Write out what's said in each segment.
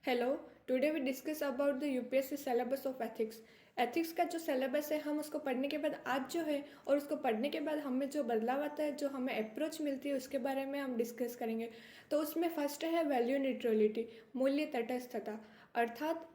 Hello. Today we discuss about the UPSC syllabus of ethics. Ethics का जो syllabus है हम उसको पढ़ने के बाद आज जो है और उसको पढ़ने के बाद हमें जो बदलाव आता है, जो हमें अप्रोच मिलती है, उसके बारे में हम डिस्कस करेंगे। तो उसमें फर्स्ट है वैल्यू न्यूट्रलिटी, मूल्य तटस्थता। अर्थात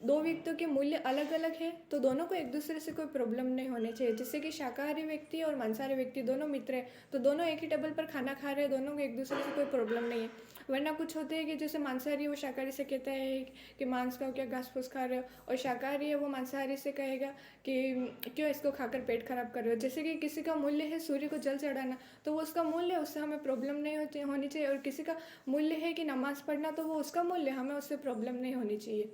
दो व्यक्तियों के मूल्य अलग अलग है तो दोनों को एक दूसरे से कोई प्रॉब्लम नहीं होनी चाहिए। जैसे कि शाकाहारी व्यक्ति और मांसाहारी व्यक्ति दोनों मित्र हैं तो दोनों एक ही टेबल पर खाना खा रहे हैं, दोनों को एक दूसरे से कोई प्रॉब्लम नहीं है। वरना कुछ होते हैं कि जैसे मांसाहारी है वो शाकाहारी से कहता है कि मांस खाओ, क्या घास फूस खा रहे हो, और शाकाहारी है वो मांसाहारी से कहेगा कि क्यों इसको खाकर पेट खराब कर रहे हो। जैसे कि किसी का मूल्य है सूर्य को जल चढ़ाना, तो वो उसका मूल्य है, उससे हमें प्रॉब्लम नहीं होनी चाहिए। और किसी का मूल्य है कि नमाज पढ़ना, तो वो उसका मूल्य, हमें उससे प्रॉब्लम नहीं होनी चाहिए।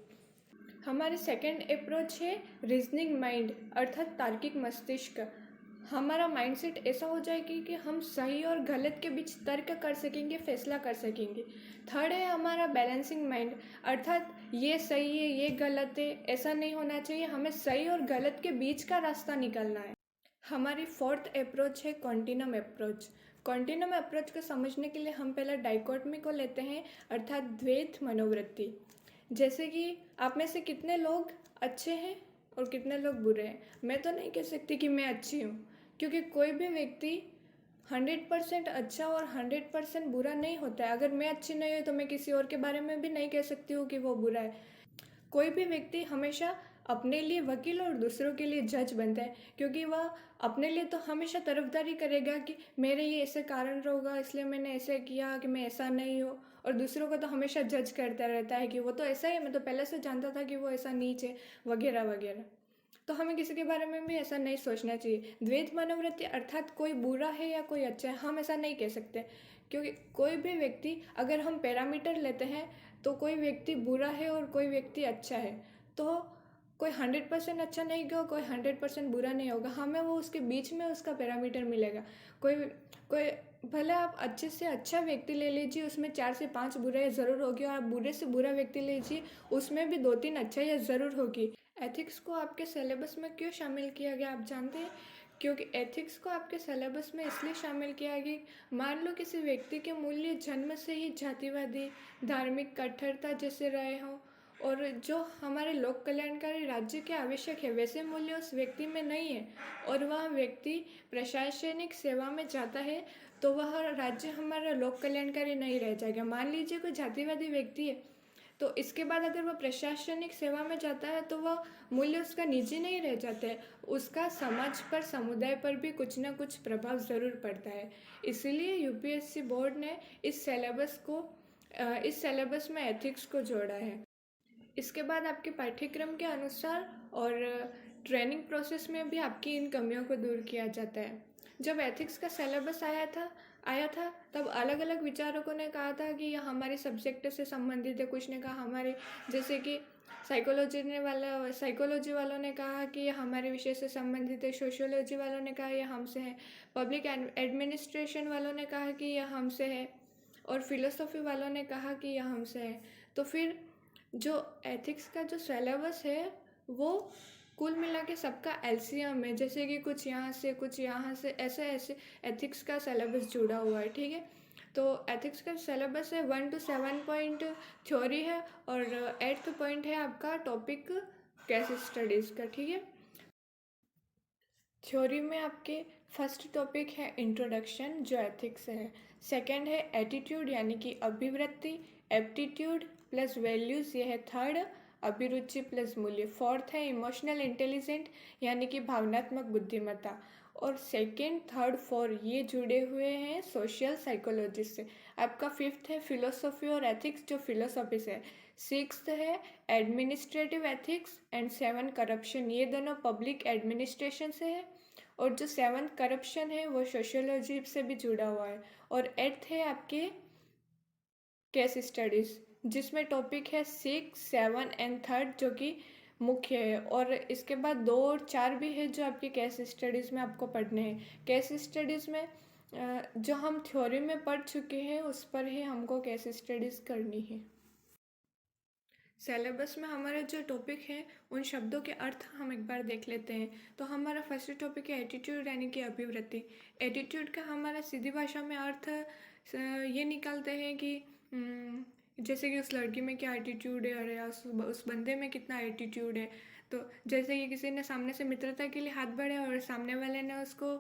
हमारी सेकेंड अप्रोच है रीजनिंग माइंड, अर्थात तार्किक मस्तिष्क। हमारा माइंडसेट ऐसा हो जाएगी कि हम सही और गलत के बीच तर्क कर सकेंगे, फैसला कर सकेंगे। थर्ड है हमारा बैलेंसिंग माइंड, अर्थात ये सही है ये गलत है ऐसा नहीं होना चाहिए, हमें सही और गलत के बीच का रास्ता निकालना है। हमारी फोर्थ अप्रोच है कॉन्टिनम अप्रोच। कॉन्टिनम अप्रोच को समझने के लिए हम पहले डाइकोटमी को लेते हैं, अर्थात द्वैत मनोवृत्ति। जैसे कि आप में से कितने लोग अच्छे हैं और कितने लोग बुरे हैं। मैं तो नहीं कह सकती कि मैं अच्छी हूँ, क्योंकि कोई भी व्यक्ति 100% अच्छा और 100% बुरा नहीं होता है। अगर मैं अच्छी नहीं हूँ तो मैं किसी और के बारे में भी नहीं कह सकती हूँ कि वो बुरा है। कोई भी व्यक्ति हमेशा अपने लिए वकील और दूसरों के लिए जज बनता है, क्योंकि वह अपने लिए तो हमेशा तरफदारी करेगा कि मेरे ये ऐसे कारण होगा इसलिए मैंने ऐसे किया कि मैं ऐसा नहीं हूँ। और दूसरों को तो हमेशा जज करता रहता है कि वो तो ऐसा ही है, मैं तो पहले से जानता था कि वो ऐसा नीच है, वगैरह वगैरह। तो हमें किसी के बारे में भी ऐसा नहीं सोचना चाहिए। द्वैत मनोवृत्ति अर्थात कोई बुरा है या कोई अच्छा है, हम ऐसा नहीं कह सकते। क्योंकि कोई भी व्यक्ति, अगर हम पैरामीटर लेते हैं तो कोई व्यक्ति बुरा है और कोई व्यक्ति अच्छा है, तो कोई 100% अच्छा नहीं होगा, कोई 100% बुरा नहीं होगा, हमें वो उसके बीच में उसका पैरामीटर मिलेगा। कोई कोई भले आप अच्छे से अच्छा व्यक्ति ले लीजिए, उसमें 4 से 5 बुराई ज़रूर होगी, और आप बुरे से बुरा व्यक्ति लीजिए, उसमें भी 2-3 अच्छाई ज़रूर होगी। एथिक्स को आपके सिलेबस में क्यों शामिल किया गया आप जानते हैं? क्योंकि एथिक्स को आपके सिलेबस में इसलिए शामिल किया गया, मान लो किसी व्यक्ति के मूल्य जन्म से ही जातिवादी, धार्मिक कट्टरता जैसे रहे हों, और जो हमारे लोक कल्याणकारी राज्य के आवश्यक है वैसे मूल्य उस व्यक्ति में नहीं है, और वह व्यक्ति प्रशासनिक सेवा में जाता है, तो वह राज्य हमारा लोक कल्याणकारी नहीं रह जाएगा। मान लीजिए कोई जातिवादी व्यक्ति है, तो इसके बाद अगर वह प्रशासनिक सेवा में जाता है तो वह मूल्य उसका निजी नहीं रह जाता है, उसका समाज पर, समुदाय पर भी कुछ ना कुछ प्रभाव ज़रूर पड़ता है। इसीलिए यूपीएससी बोर्ड ने इस सिलेबस में एथिक्स को जोड़ा है। इसके बाद आपके पाठ्यक्रम के अनुसार और ट्रेनिंग प्रोसेस में भी आपकी इन कमियों को दूर किया जाता है। जब एथिक्स का सिलेबस आया था तब अलग अलग विचारकों ने कहा था कि यह हमारे सब्जेक्ट से संबंधित है, कुछ ने कहा हमारे, जैसे कि साइकोलॉजी वालों ने कहा कि यह हमारे विषय से संबंधित है, सोशियोलॉजी वालों ने कहा यह हमसे है, पब्लिक एडमिनिस्ट्रेशन वालों ने कहा कि यह हमसे है, और फिलोसॉफी वालों ने कहा कि यह हमसे है। तो फिर जो एथिक्स का जो सिलेबस है वो कुल मिला के सबका एलसीएम है, जैसे कि कुछ यहाँ से कुछ यहाँ से, ऐसे ऐसे एथिक्स का सिलेबस जुड़ा हुआ है। ठीक है, तो एथिक्स का सिलेबस है 1 to 7 पॉइंट थ्योरी है, और 8th पॉइंट है आपका टॉपिक केस स्टडीज़ का। ठीक है, थ्योरी में आपके फर्स्ट टॉपिक है इंट्रोडक्शन जो एथिक्स है, सेकंड है एटीट्यूड यानी कि अभिवृत्ति, एप्टीट्यूड प्लस वैल्यूज़ ये है थर्ड, अभिरुचि प्लस मूल्य फोर्थ है इमोशनल इंटेलिजेंट यानी कि भावनात्मक बुद्धिमत्ता, और सेकंड थर्ड फोर ये जुड़े हुए हैं सोशल साइकोलॉजी से। आपका फिफ्थ है फिलोसॉफी और एथिक्स जो फिलोसॉफी से है, सिक्स्थ है administrative ethics, and seven corruption, ये दोनों पब्लिक एडमिनिस्ट्रेशन से है, और जो सेवन्थ करप्शन है वो सोशियोलॉजी से भी जुड़ा हुआ है, और एट्थ है आपके केस स्टडीज़ जिसमें टॉपिक है 6, 7 एंड थर्ड जो कि मुख्य है, और इसके बाद 2 और 4 भी है जो आपकी केस स्टडीज़ में आपको पढ़ने हैं। केस स्टडीज़ में जो हम थ्योरी में पढ़ चुके हैं उस पर ही हमको केस स्टडीज़ करनी है। सिलेबस में हमारे जो टॉपिक हैं उन शब्दों के अर्थ हम एक बार देख लेते हैं। तो हमारा फर्स्ट टॉपिक है एटीट्यूड यानी कि अभिवृत्ति। एटीट्यूड का हमारा सीधी भाषा में अर्थ ये निकालते हैं कि जैसे कि उस लड़की में क्या एटीट्यूड है, अरे यार उस बंदे में कितना एटीट्यूड है। तो जैसे कि किसी ने सामने से मित्रता के लिए हाथ बढ़ाया और सामने वाले ने उसको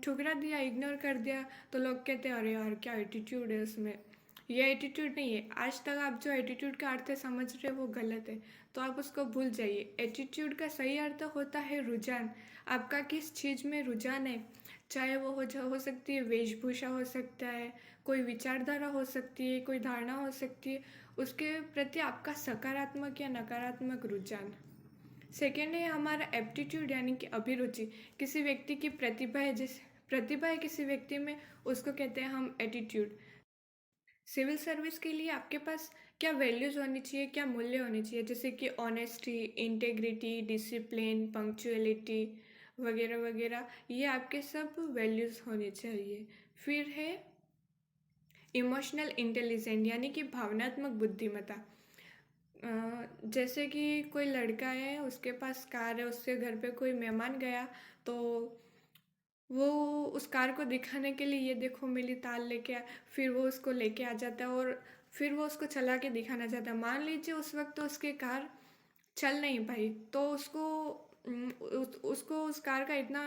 ठुकरा दिया, इग्नोर कर दिया, तो लोग कहते हैं अरे यार क्या एटीट्यूड है उसमें। ये एटीट्यूड नहीं है। आज तक आप जो एटीट्यूड का अर्थ समझ रहे हो वो गलत है, तो आप उसको भूल जाइए। एटीट्यूड का सही अर्थ होता है रुझान। आपका किस चीज़ में रुझान है, चाहे वो हो सकती है वेशभूषा, हो सकता है कोई विचारधारा, हो सकती है कोई धारणा, हो सकती है उसके प्रति आपका सकारात्मक या नकारात्मक रुझान। सेकेंड है हमारा एप्टीट्यूड यानी कि अभिरुचि। किसी व्यक्ति की प्रतिभा है, जिस प्रतिभा है किसी व्यक्ति में, उसको कहते हैं हम एटीट्यूड। सिविल सर्विस के लिए आपके पास क्या वैल्यूज़ होनी चाहिए, क्या मूल्य होने चाहिए, जैसे कि ऑनेस्टी, इंटेग्रिटी, डिसिप्लिन, पंक्चुअलिटी वगैरह वगैरह, ये आपके सब वैल्यूज़ होने चाहिए। फिर है इमोशनल इंटेलिजेंट यानी कि भावनात्मक बुद्धिमत्ता। जैसे कि कोई लड़का है, उसके पास कार है, उसके घर पे कोई मेहमान गया, तो वो उस कार को दिखाने के लिए ये देखो मेरी ताल लेके आ, फिर वो उसको लेके आ जाता है और फिर वो उसको चला के दिखाना चाहता है। मान लीजिए उस वक्त तो उसकी कार चल नहीं पाई, तो उसको उस कार का इतना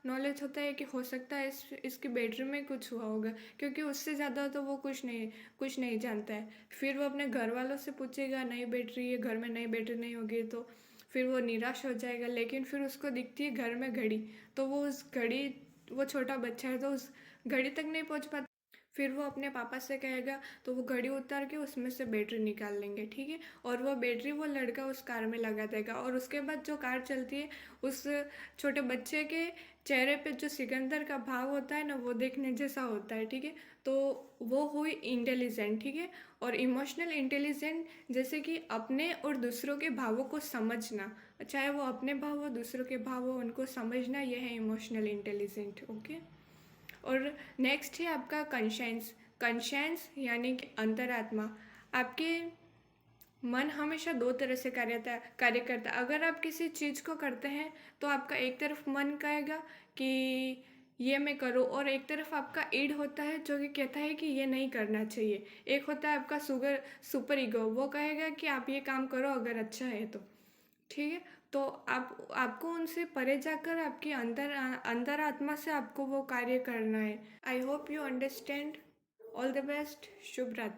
नॉलेज होता है कि हो सकता है इसकी बैटरी में कुछ हुआ होगा, क्योंकि उससे ज़्यादा तो वो कुछ नहीं जानता है। फिर वो अपने घर वालों से पूछेगा नई बैटरी है, घर में नई बैटरी नहीं होगी, तो फिर वो निराश हो जाएगा। लेकिन फिर उसको दिखती है घर में घड़ी, तो वो उस घड़ी, वो छोटा बच्चा है तो उस घड़ी तक नहीं पहुंच पाता। फिर वो अपने पापा से कहेगा, तो वो घड़ी उतार के उसमें से बैटरी निकाल लेंगे, ठीक है। और वो बैटरी वो लड़का उस कार में लगा देगा, और उसके बाद जो कार चलती है, उस छोटे बच्चे के चेहरे पे जो सिकंदर का भाव होता है ना, वो देखने जैसा होता है, ठीक है। तो वो हुई इंटेलिजेंट, ठीक है। और इमोशनल इंटेलिजेंट जैसे कि अपने और दूसरों के भावों को समझना, चाहे वो अपने भाव हो दूसरों के भाव हो, उनको समझना, यह है इमोशनल इंटेलिजेंट, ओके। और नेक्स्ट है आपका कंशेंस। कंशेंस यानी कि अंतरात्मा। आपके मन हमेशा दो तरह से कार्य करता है। अगर आप किसी चीज़ को करते हैं तो आपका एक तरफ मन कहेगा कि ये मैं करूँ, और एक तरफ आपका ईड होता है जो कि कहता है कि ये नहीं करना चाहिए। एक होता है आपका सुपर ईगो, वो कहेगा कि आप ये काम करो अगर अच्छा है तो, ठीक है। तो आपको उनसे परे जाकर आपकी अंतरात्मा से आपको वो कार्य करना है। I hope you understand. All the best. शुभ रात्रि।